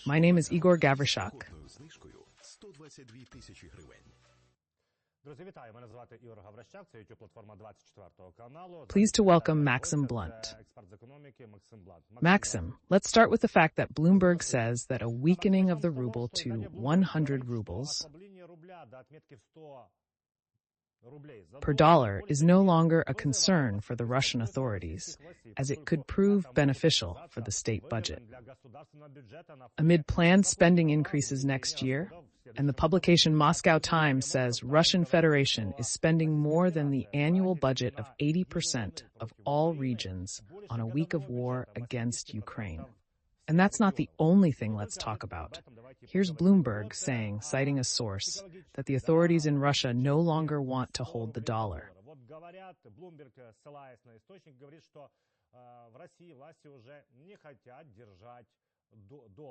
My name is Igor Gavrищак. Друзі, вітаю. Мене звати Ігор Гаврищак. Це YouTube-платформа 24-го каналу. Pleased to welcome Maxim Blunt. Експерт з економіки Максим Блант. Maxim, let's start with the fact that Bloomberg says that a weakening of the ruble to 100 rubles per dollar is no longer a concern for the Russian authorities, as it could prove beneficial for the state budget. Amid planned spending increases next year, and the publication Moscow Times says Russian Federation is spending more than the annual budget of 80% of all regions on a week of war against Ukraine. And that's not the only thing let's talk about. Here's Bloomberg saying, citing a source, that the authorities in Russia no longer want to hold the dollar.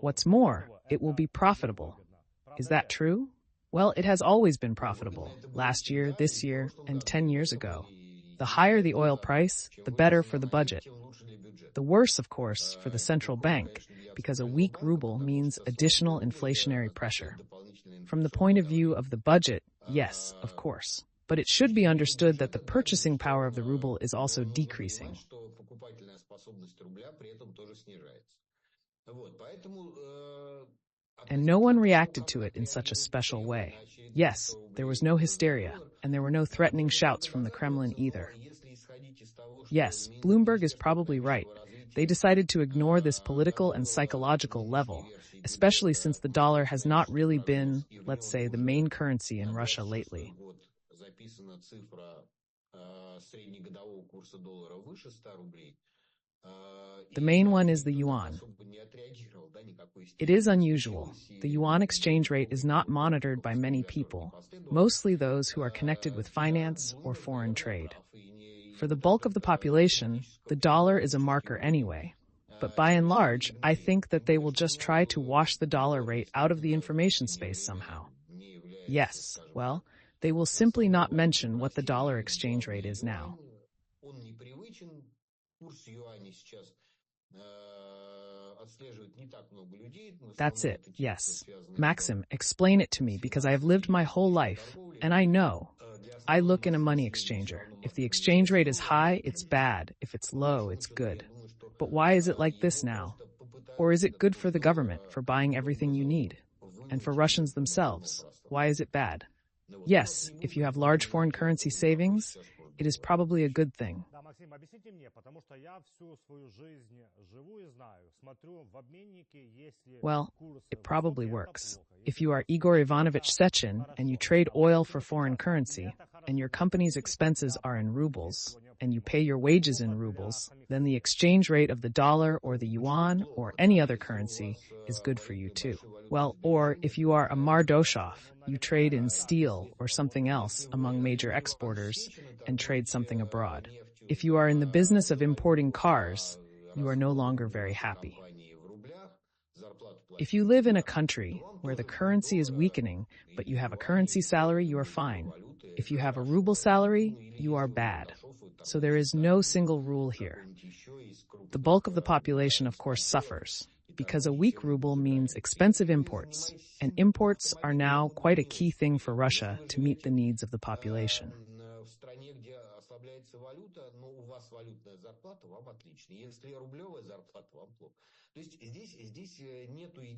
What's more, it will be profitable. Is that true? Well, it has always been profitable, last year, this year, and 10 years ago. The higher the oil price, the better for the budget. The worse, of course, for the central bank, because a weak ruble means additional inflationary pressure. From the point of view of the budget, yes, of course. But it should be understood that the purchasing power of the ruble is also decreasing. And no one reacted to it in such a special way. Yes, there was no hysteria, and there were no threatening shouts from the Kremlin either. Yes, Bloomberg is probably right. They decided to ignore this political and psychological level, especially since the dollar has not really been, let's say, the main currency in Russia lately. The main one is the yuan. It is unusual. The yuan exchange rate is not monitored by many people, mostly those who are connected with finance or foreign trade. For the bulk of the population, the dollar is a marker anyway. But by and large, I think that they will just try to wash the dollar rate out of the information space somehow. Yes, well, they will simply not mention what the dollar exchange rate is now. That's it, yes. Maxim, explain it to me, because I have lived my whole life, and I know. I look in a money exchanger. If the exchange rate is high, it's bad. If it's low, it's good. But why is it like this now? Or is it good for the government, for buying everything you need? And for Russians themselves, why is it bad? Yes, if you have large foreign currency savings, it is probably a good thing. Well, it probably works. If you are Igor Ivanovich Sechin and you trade oil for foreign currency, and your company's expenses are in rubles, and you pay your wages in rubles, then the exchange rate of the dollar or the yuan or any other currency is good for you too. Well, or if you are a Mardoshov, you trade in steel or something else among major exporters and trade something abroad. If you are in the business of importing cars, you are no longer very happy. If you live in a country where the currency is weakening, but you have a currency salary, you are fine. If you have a ruble salary, you are bad. So there is no single rule here. The bulk of the population, of course, suffers, because a weak ruble means expensive imports, and imports are now quite a key thing for Russia to meet the needs of the population.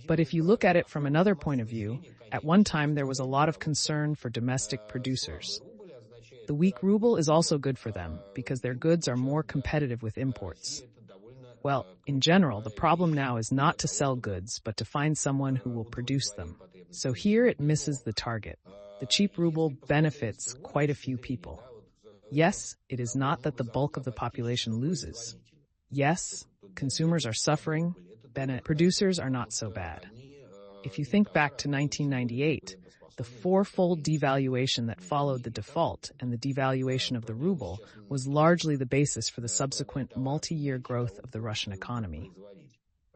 But if you look at it from another point of view, at one time there was a lot of concern for domestic producers. The weak ruble is also good for them, because their goods are more competitive with imports. Well, in general, the problem now is not to sell goods, but to find someone who will produce them. So here it misses the target. The cheap ruble benefits quite a few people. Yes, it is not that the bulk of the population loses. Yes, consumers are suffering, producers are not so bad. If you think back to 1998, the fourfold devaluation that followed the default and the devaluation of the ruble was largely the basis for the subsequent multi-year growth of the Russian economy.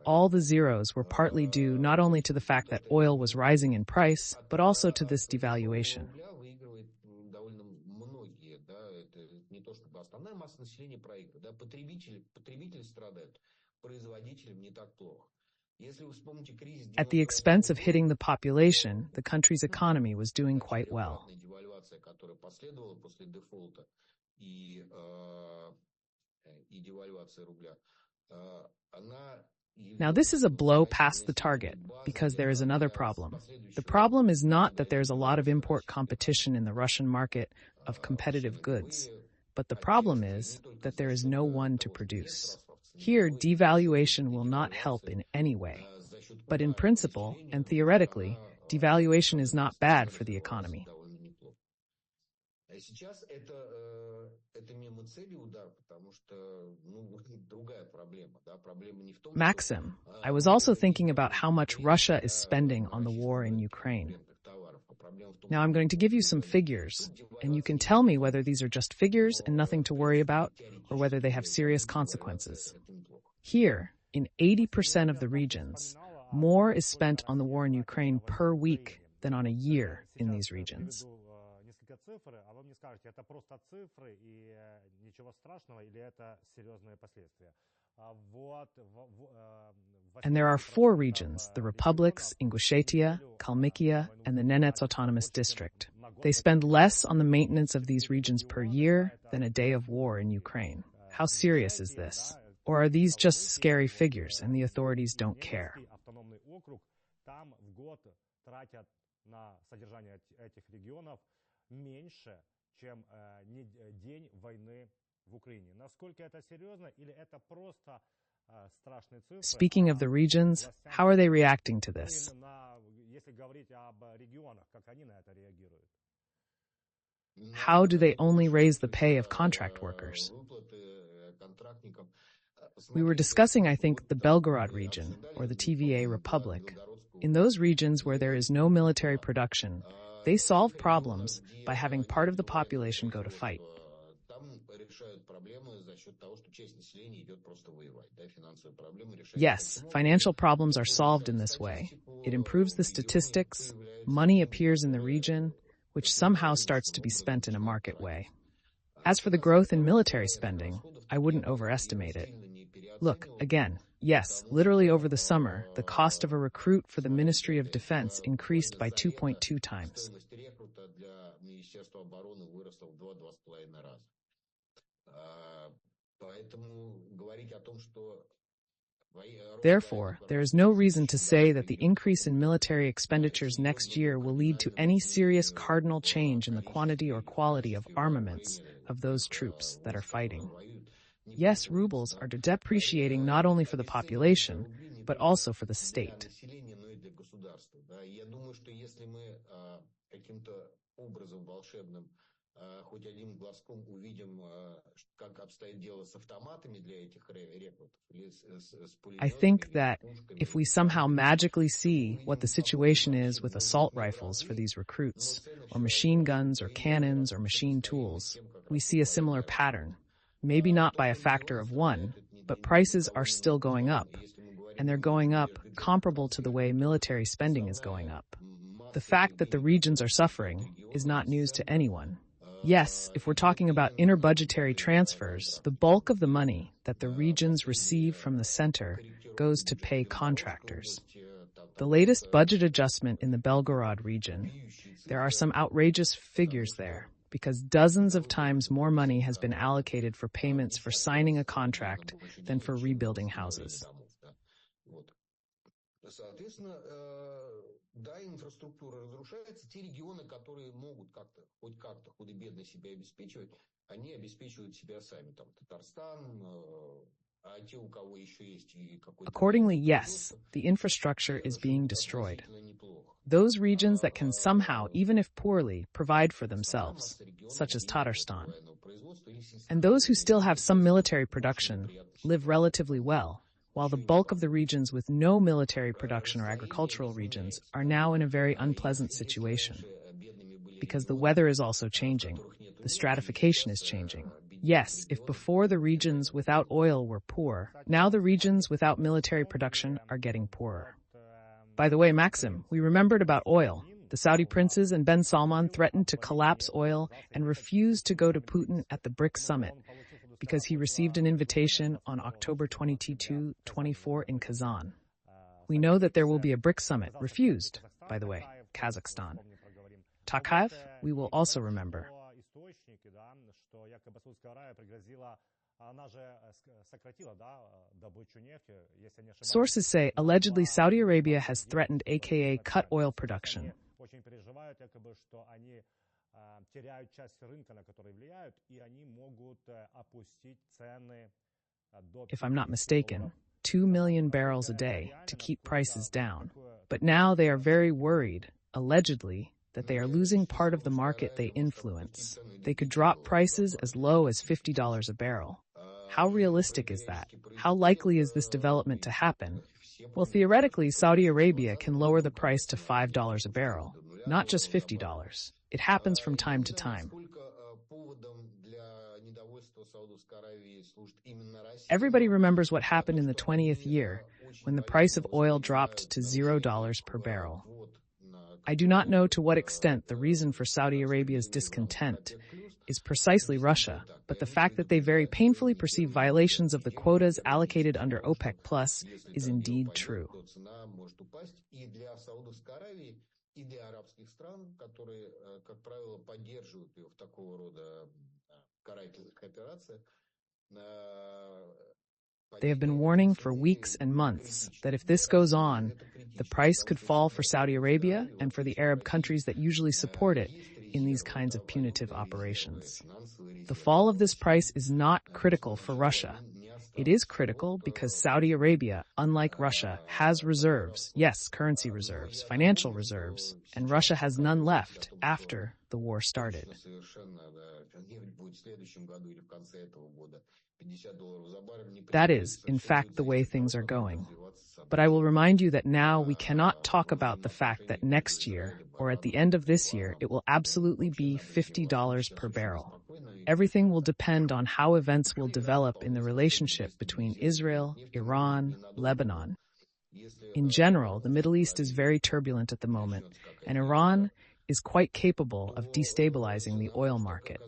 All the zeros were partly due not only to the fact that oil was rising in price, but also to this devaluation. At the expense of hitting the population, the country's economy was doing quite well. Now, this is a blow past the target, because there is another problem. The problem is not that there's a lot of import competition in the Russian market of competitive goods, but the problem is that there is no one to produce. Here, devaluation will not help in any way. But in principle and theoretically, devaluation is not bad for the economy. Maxim, I was also thinking about how much Russia is spending on the war in Ukraine. Now I'm going to give you some figures, and you can tell me whether these are just figures and nothing to worry about, or whether they have serious consequences. Here, in 80% of the regions, more is spent on the war in Ukraine per week than on a year in these regions. Цифры, а вы мне скажете, это просто цифры и ничего страшного, или это серьезные последствия? And there are 4 regions, the republics, Ingushetia, Kalmykia, and the Nenets Autonomous District. They spend less on the maintenance of these regions per year than a day of war in Ukraine. How serious is this? Or are these just scary figures and the authorities don't care? Меньше, чем день войны в Украине. Насколько это серьезно, или это просто страшные цифры? Speaking of the regions, how are they reacting to this? Если говорить об регионах, как они на это реагируют? How do they only raise the pay of contract workers? We were discussing, I think, the Belgorod region, or the TVA Republic. In those regions where there is no military production, they solve problems by having part of the population go to fight. Yes, financial problems are solved in this way. It improves the statistics, money appears in the region, which somehow starts to be spent in a market way. As for the growth in military spending, I wouldn't overestimate it. Look, again, yes, literally over the summer, the cost of a recruit for the Ministry of Defense increased by 2.2 times. Therefore, there is no reason to say that the increase in military expenditures next year will lead to any serious cardinal change in the quantity or quality of armaments of those troops that are fighting. Yes, rubles are depreciating not only for the population, but also for the state. I think that if we somehow magically see what the situation is with assault rifles for these recruits, or machine guns or cannons or machine tools, we see a similar pattern. Maybe not by a factor of 1, but prices are still going up, and they're going up comparable to the way military spending is going up. The fact that the regions are suffering is not news to anyone. Yes, if we're talking about interbudgetary transfers, the bulk of the money that the regions receive from the center goes to pay contractors. The latest budget adjustment in the Belgorod region, there are some outrageous figures there, because dozens of times more money has been allocated for payments for signing a contract than for rebuilding houses. Да, инфраструктура разрушается. Те регионы, которые могут хоть как-то худо-бедно себя обеспечивать, они обеспечивают себя сами. Там Татарстан, а те, у кого еще есть и какой-то... Accordingly, yes, the infrastructure is being destroyed. Those regions that can somehow, even if poorly, provide for themselves, such as Tatarstan. And those who still have some military production live relatively well, while the bulk of the regions with no military production or agricultural regions are now in a very unpleasant situation. Because the weather is also changing. The stratification is changing. Yes, if before the regions without oil were poor, now the regions without military production are getting poorer. By the way, Maxim, we remembered about oil. The Saudi princes and Ben Salman threatened to collapse oil and refused to go to Putin at the BRICS summit, because he received an invitation on October 22-24 in Kazan. We know that there will be a BRICS summit, refused, by the way, Kazakhstan. Tokayev, we will also remember. Sources say allegedly Saudi Arabia has threatened aka cut oil production. If I'm not mistaken, 2 million barrels a day to keep prices down. But now they are very worried, allegedly, that they are losing part of the market they influence. They could drop prices as low as $50 a barrel. How realistic is that? How likely is this development to happen? Well, theoretically, Saudi Arabia can lower the price to $5 a barrel, not just $50. It happens from time to time. Everybody remembers what happened in the 20th year, when the price of oil dropped to $0 per barrel. I do not know to what extent the reason for Saudi Arabia's discontent is precisely Russia, but the fact that they very painfully perceive violations of the quotas allocated under OPEC Plus is indeed true. They have been warning for weeks and months that if this goes on, the price could fall for Saudi Arabia and for the Arab countries that usually support it in these kinds of punitive operations. The fall of this price is not critical for Russia. It is critical because Saudi Arabia, unlike Russia, has reserves, yes, currency reserves, financial reserves, and Russia has none left after the war started. That is, in fact, the way things are going. But I will remind you that now we cannot talk about the fact that next year, or at the end of this year, it will absolutely be $50 per barrel. Everything will depend on how events will develop in the relationship between Israel, Iran, Lebanon. In general, the Middle East is very turbulent at the moment, and Iran is quite capable of destabilizing the oil market.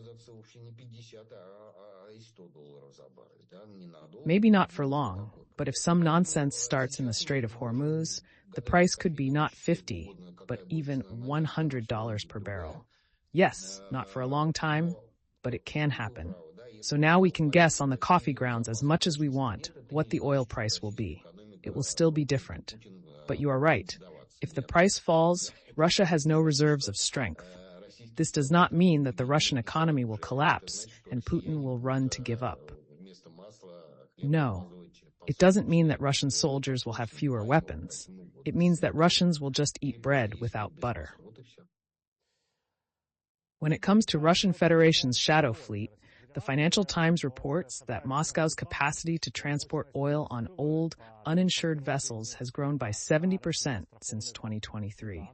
Maybe not for long, but if some nonsense starts in the Strait of Hormuz, the price could be not $50, but even $100 per barrel. Yes, not for a long time, but it can happen. So now we can guess on the coffee grounds as much as we want what the oil price will be. It will still be different. But you are right. If the price falls, Russia has no reserves of strength. This does not mean that the Russian economy will collapse and Putin will run to give up. No, it doesn't mean that Russian soldiers will have fewer weapons. It means that Russians will just eat bread without butter. When it comes to Russian Federation's shadow fleet, the Financial Times reports that Moscow's capacity to transport oil on old, uninsured vessels has grown by 70% since 2023.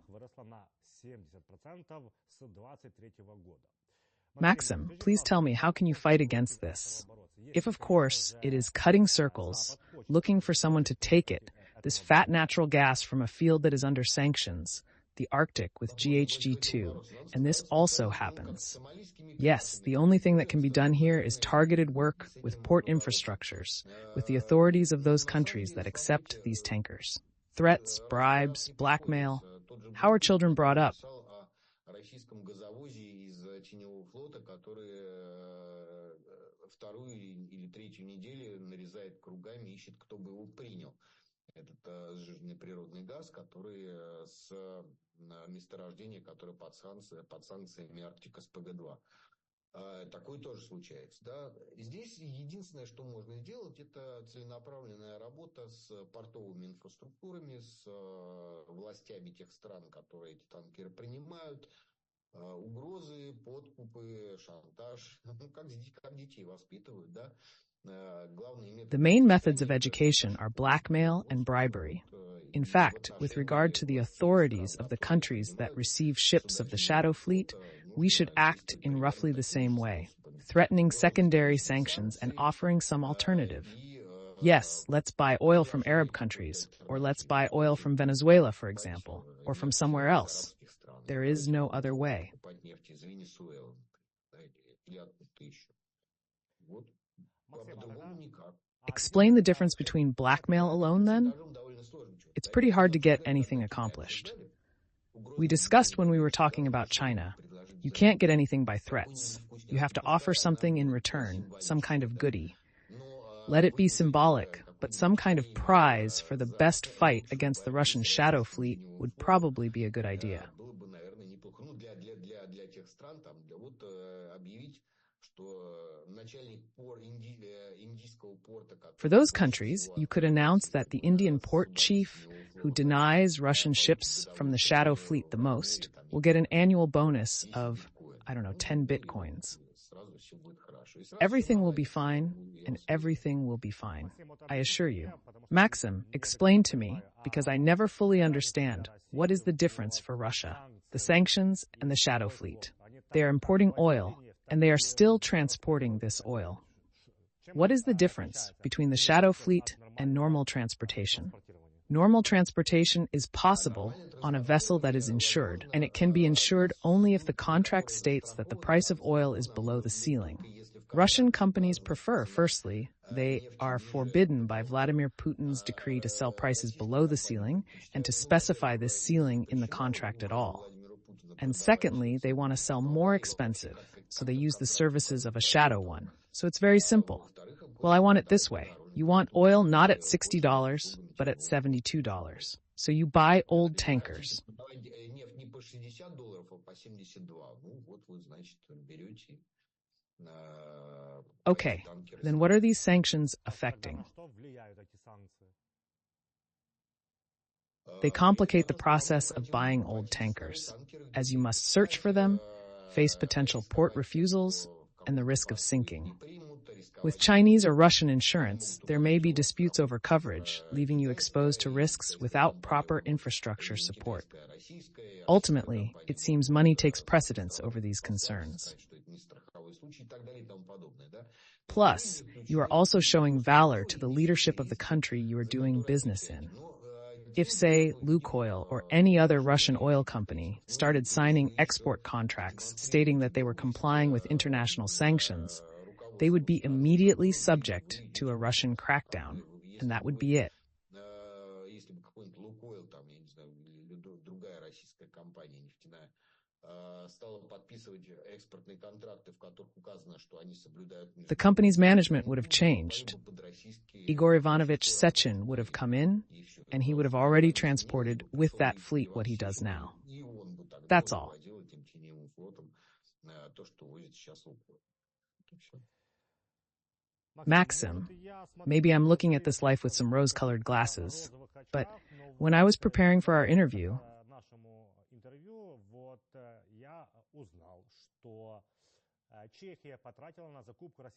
Maxim, please tell me, how can you fight against this? If, of course, it is cutting circles, looking for someone to take it, this fat natural gas from a field that is under sanctions, the Arctic with GHG2, and this also happens. Yes, the only thing that can be done here is targeted work with port infrastructures, with the authorities of those countries that accept these tankers. Threats, bribes, blackmail. How are children brought up? Вторую или третью неделю нарезает кругами, ищет, кто бы его принял. Этот жирный природный газ, который с месторождения, которое под санкциями Арктика СПГ-2. Такое тоже случается. Да? Здесь единственное, что можно сделать, это целенаправленная работа с портовыми инфраструктурами, с властями тех стран, которые эти танкеры принимают, угрозы, подкупы, шантаж, как детей воспитывают, да? The main methods of education are blackmail and bribery. In fact, with regard to the authorities of the countries that receive ships of the shadow fleet, we should act in roughly the same way, threatening secondary sanctions and offering some alternative. Yes, let's buy oil from Arab countries, or let's buy oil from Venezuela, for example, or from somewhere else. There is no other way. Explain the difference between blackmail alone, then? it's pretty hard to get anything accomplished. We discussed when we were talking about China, you can't get anything by threats. You have to offer something in return, some kind of goodie. Let it be symbolic, but some kind of prize for the best fight against the Russian shadow fleet would probably be a good idea. For those countries, you could announce that the Indian port chief, who denies Russian ships from the shadow fleet the most, will get an annual bonus of, 10 bitcoins. Everything will be fine, and everything will be fine, I assure you. Maxim, explain to me, because I never fully understand, what is the difference for Russia, the sanctions and the shadow fleet? They are importing oil, and they are still transporting this oil. What is the difference between the shadow fleet and normal transportation? Normal transportation is possible on a vessel that is insured, and it can be insured only if the contract states that the price of oil is below the ceiling. Russian companies prefer, firstly, they are forbidden by Vladimir Putin's decree to sell prices below the ceiling and to specify this ceiling in the contract at all. And secondly, they want to sell more expensive, so they use the services of a shadow one. So it's very simple. Well, I want it this way. You want oil not at $60, but at $72. So you buy old tankers. Okay, then what are these sanctions affecting? They complicate the process of buying old tankers, as you must search for them, face potential port refusals, and the risk of sinking. With Chinese or Russian insurance, there may be disputes over coverage, leaving you exposed to risks without proper infrastructure support. Ultimately, it seems money takes precedence over these concerns. Plus, you are also showing valor to the leadership of the country you are doing business in. If, say, Lukoil or any other Russian oil company started signing export contracts stating that they were complying with international sanctions, they would be immediately subject to a Russian crackdown, and that would be it. The company's management would have changed. Igor Ivanovich Sechin would have come in, and he would have already transported with that fleet what he does now. That's all. Maxim, maybe I'm looking at this life with some rose-colored glasses, but when I was preparing for our interview,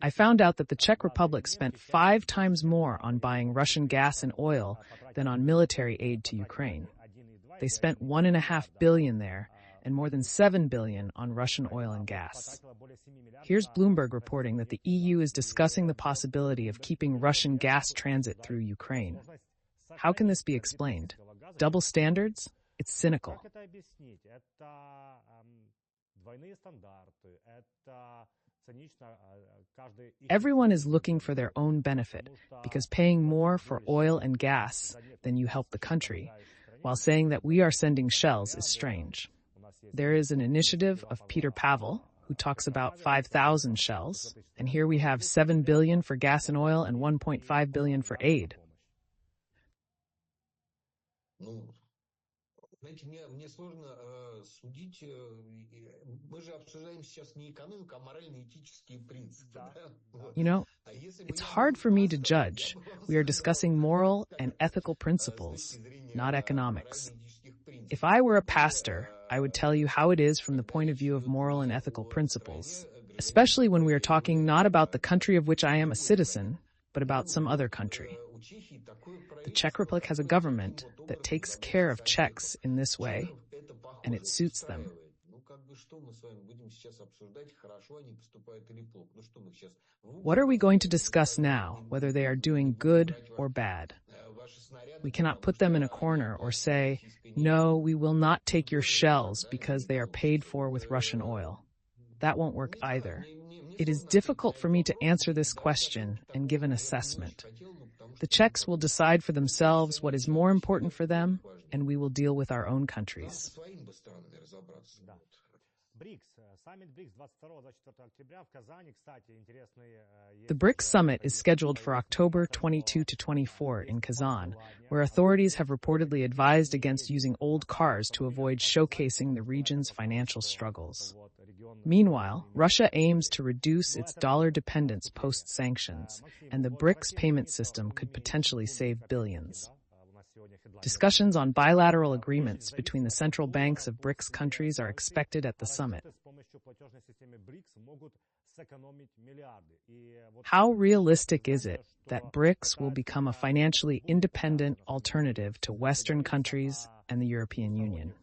I found out that the Czech Republic spent 5 times more on buying Russian gas and oil than on military aid to Ukraine. They spent $1.5 billion there, and more than $7 billion on Russian oil and gas. Here's Bloomberg reporting that the EU is discussing the possibility of keeping Russian gas transit through Ukraine. How can this be explained? Double standards? It's cynical. Everyone is looking for their own benefit, because paying more for oil and gas than you help the country, while saying that we are sending shells is strange. There is an initiative of Peter Pavel, who talks about 5,000 shells, and here we have $7 billion for gas and oil and $1.5 billion for aid. Знаете, мне сложно судить. Мы же обсуждаем сейчас не экономику, а морально-этические принципы. You know, it's hard for me to judge. We are discussing moral and ethical principles, not economics. If I were a pastor, I would tell you how it is from the point of view of moral and ethical principles, especially when we are talking not about the country of which I am a citizen, but about some other country. The Czech Republic has a government that takes care of Czechs in this way, and it suits them. What are we going to discuss now, whether they are doing good or bad? We cannot put them in a corner or say, no, we will not take your shells because they are paid for with Russian oil. That won't work either. It is difficult for me to answer this question and give an assessment. The Czechs will decide for themselves what is more important for them, and we will deal with our own countries. The BRICS summit is scheduled for October 22 to 24 in Kazan, where authorities have reportedly advised against using old cars to avoid showcasing the region's financial struggles. Meanwhile, Russia aims to reduce its dollar dependence post-sanctions, and the BRICS payment system could potentially save billions. Discussions on bilateral agreements between the central banks of BRICS countries are expected at the summit. How realistic is it that BRICS will become a financially independent alternative to Western countries and the European Union?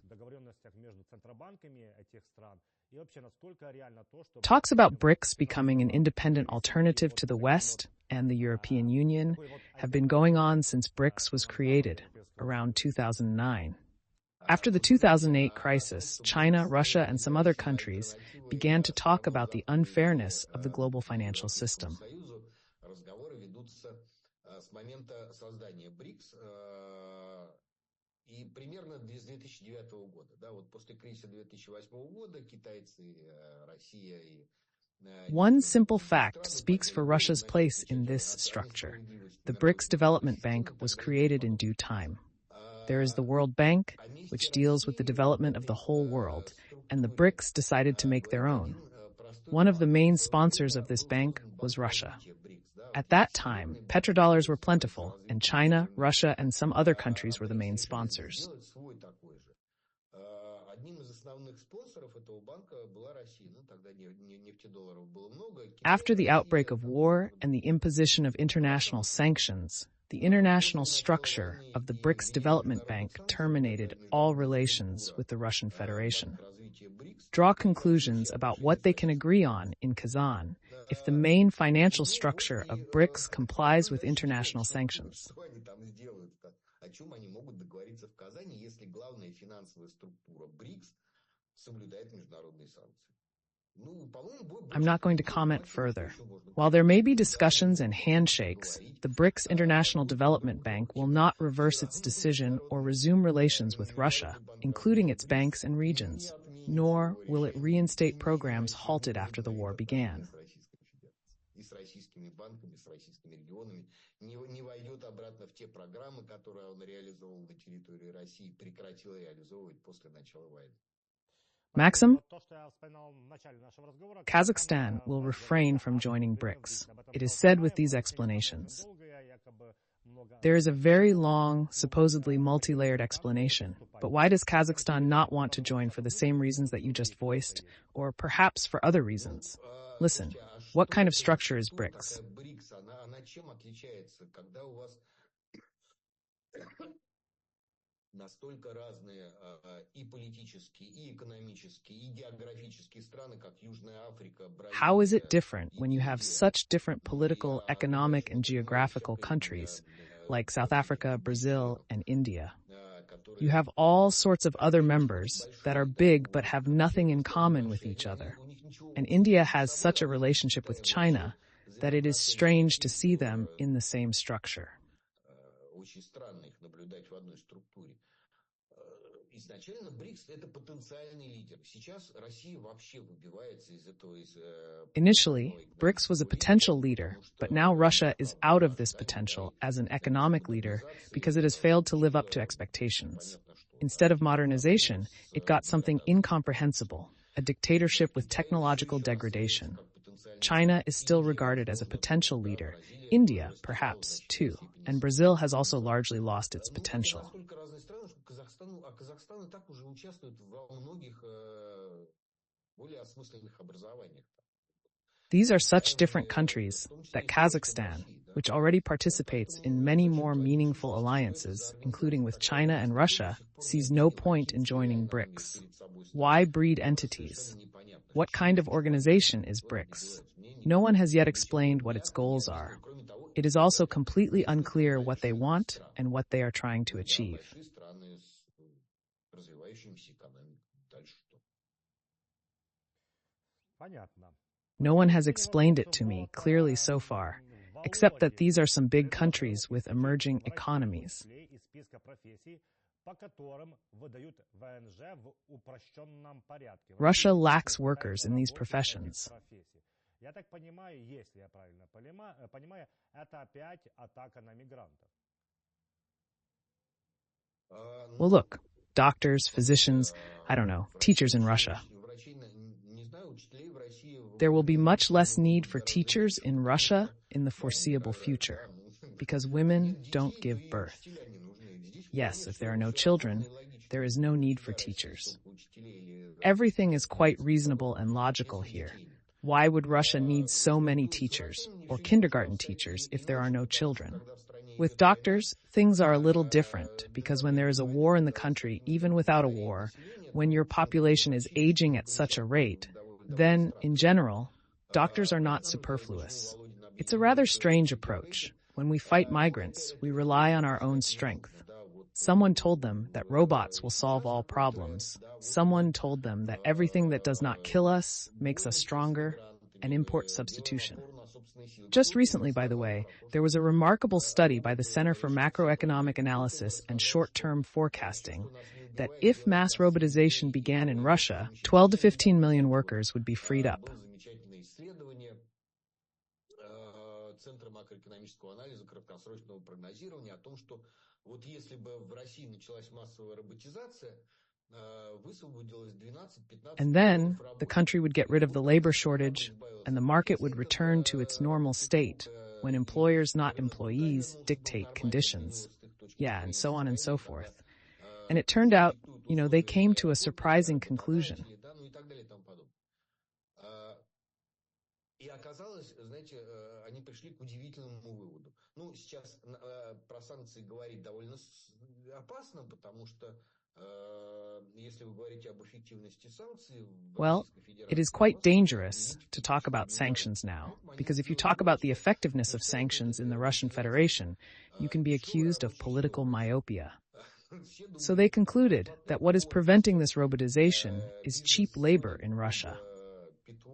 Talks about BRICS becoming an independent alternative to the West and the European Union have been going on since BRICS was created, around 2009. After the 2008 crisis, China, Russia, and some other countries began to talk about the unfairness of the global financial system. И примерно с 2009 года, да, вот после кризиса 2008 года китайцы, Россия и One simple fact speaks for Russia's place in this structure. The BRICS Development Bank was created in due time. There is the World Bank, which deals with the development of the whole world, and the BRICS decided to make their own. One of the main sponsors of this bank was Russia. At that time, petrodollars were plentiful, and China, Russia, and some other countries were the main sponsors. After the outbreak of war and the imposition of international sanctions, the international structure of the BRICS Development Bank terminated all relations with the Russian Federation. Draw conclusions about what they can agree on in Kazan if the main financial structure of BRICS complies with international sanctions. I'm not going to comment further. While there may be discussions and handshakes, the BRICS International Development Bank will not reverse its decision or resume relations with Russia, including its banks and regions, nor will it reinstate programs halted after the war began. Maxim, Kazakhstan will refrain from joining BRICS. It is said with these explanations. There is a very long, supposedly multi-layered explanation, but why does Kazakhstan not want to join for the same reasons that you just voiced, or perhaps for other reasons? Listen, what kind of structure is BRICS? Настолько разные и политические, и экономические, и географические страны, как Южная Африка, Бразилия. How is it different when you have such different political, economic, and geographical countries like South Africa, Brazil, and India? You have all sorts of other members that are big but have nothing in common with each other. And India has such a relationship with China that it is strange to see them in the same structure. Очень странно их наблюдать в одной структуре. Изначально БРИКС это потенциальный лидер. Сейчас Россия вообще выбивается из этого. Initially, BRICS was a potential leader, but now Russia is out of this potential as an economic leader because it has failed to live up to expectations. Instead of modernization, it got something incomprehensible, a dictatorship with technological degradation. China is still regarded as a potential leader. India, perhaps, too. And Brazil has also largely lost its potential. These are such different countries that Kazakhstan, which already participates in many more meaningful alliances, including with China and Russia, sees no point in joining BRICS. Why breed entities? What kind of organization is BRICS? No one has yet explained what its goals are. It is also completely unclear what they want and what they are trying to achieve. Понятно. No one has explained it to me clearly so far, except that these are some big countries with emerging economies. Russia lacks workers in these professions. Я так понимаю, если я правильно понимаю, это опять атака на мигрантов. Well, look, doctors, physicians, I don't know, teachers in Russia. There will be much less need for teachers in Russia in the foreseeable future, because women don't give birth. Yes, if there are no children, there is no need for teachers. Everything is quite reasonable and logical here. Why would Russia need so many teachers, or kindergarten teachers, if there are no children? With doctors, things are a little different, because when there is a war in the country, even without a war, when your population is aging at such a rate, then, in general, doctors are not superfluous. It's a rather strange approach. When we fight migrants, we rely on our own strength. Someone told them that robots will solve all problems. Someone told them that everything that does not kill us makes us stronger, and import substitution. Just recently, by the way, there was a remarkable study by the Center for Macroeconomic Analysis and Short-Term Forecasting that if mass robotization began in Russia, 12 to 15 million workers would be freed up. Центра макроэкономического анализа краткосрочного прогнозирования о том, что вот если бы в России началась массовая роботизация, высвободилось 12-15. And then the country would get rid of the labor shortage, and the market would return to its normal state when employers, not employees, dictate conditions. Yeah, and so on and so forth. And it turned out, they came to a surprising conclusion. И оказалось, знаете, они пришли к удивительному выводу. Ну, сейчас про санкции говорить довольно опасно, потому что если вы говорите об эффективности санкций... Well, it is quite dangerous to talk about sanctions now, because if you talk about the effectiveness of sanctions in the Russian Federation, you can be accused of political myopia. So they concluded that what is preventing this robotization is cheap labor in Russia.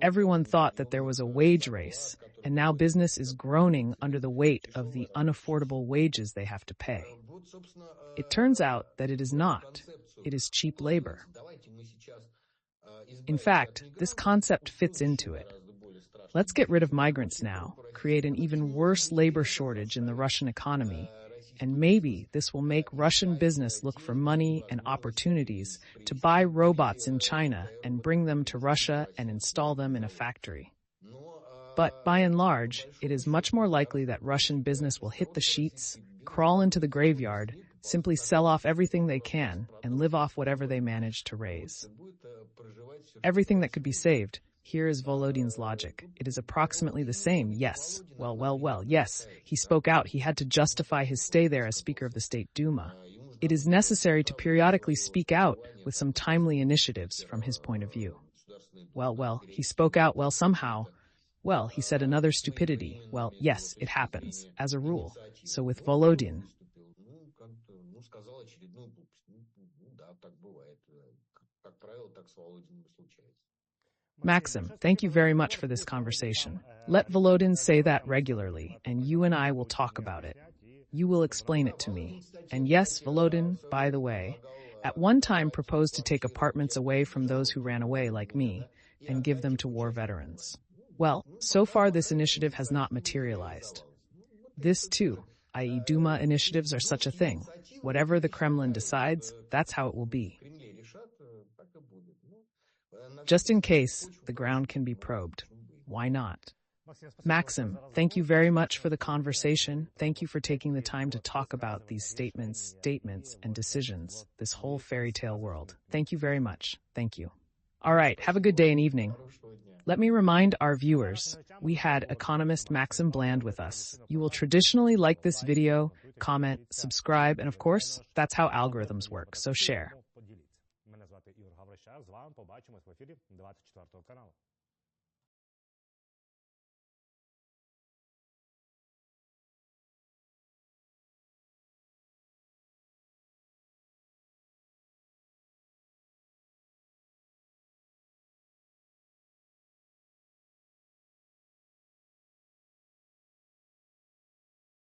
Everyone thought that there was a wage race, and now business is groaning under the weight of the unaffordable wages they have to pay. It turns out that it is not. It is cheap labor. In fact, this concept fits into it. Let's get rid of migrants now, create an even worse labor shortage in the Russian economy, and maybe this will make Russian business look for money and opportunities to buy robots in China and bring them to Russia and install them in a factory. But by and large, it is much more likely that Russian business will hit the sheets, crawl into the graveyard, simply sell off everything they can, and live off whatever they manage to raise. Everything that could be saved. Here is Volodin's logic. It is approximately the same, yes. Well, yes. He spoke out. He had to justify his stay there as Speaker of the State Duma. It is necessary to periodically speak out with some timely initiatives from his point of view. Well, he spoke out, somehow. Well, he said another stupidity. Well, yes, it happens, as a rule. So with Volodin... Maxim, thank you very much for this conversation. Let Volodin say that regularly, and you and I will talk about it. You will explain it to me. And yes, Volodin, by the way, at one time proposed to take apartments away from those who ran away like me and give them to war veterans. Well, so far this initiative has not materialized. This too, i.e. Duma initiatives are such a thing. Whatever the Kremlin decides, that's how it will be. Just in case, the ground can be probed. Why not? Maxim, thank you very much for the conversation. Thank you for taking the time to talk about these statements, and decisions, this whole fairy tale world. Thank you very much. Thank you. All right, have a good day and evening. Let me remind our viewers, we had economist Maxim Bland with us. You will traditionally like this video, comment, subscribe, and of course, that's how algorithms work, so share. Мене звати Ігор Гаврищак. З вами побачимось в ефірі 24 каналу.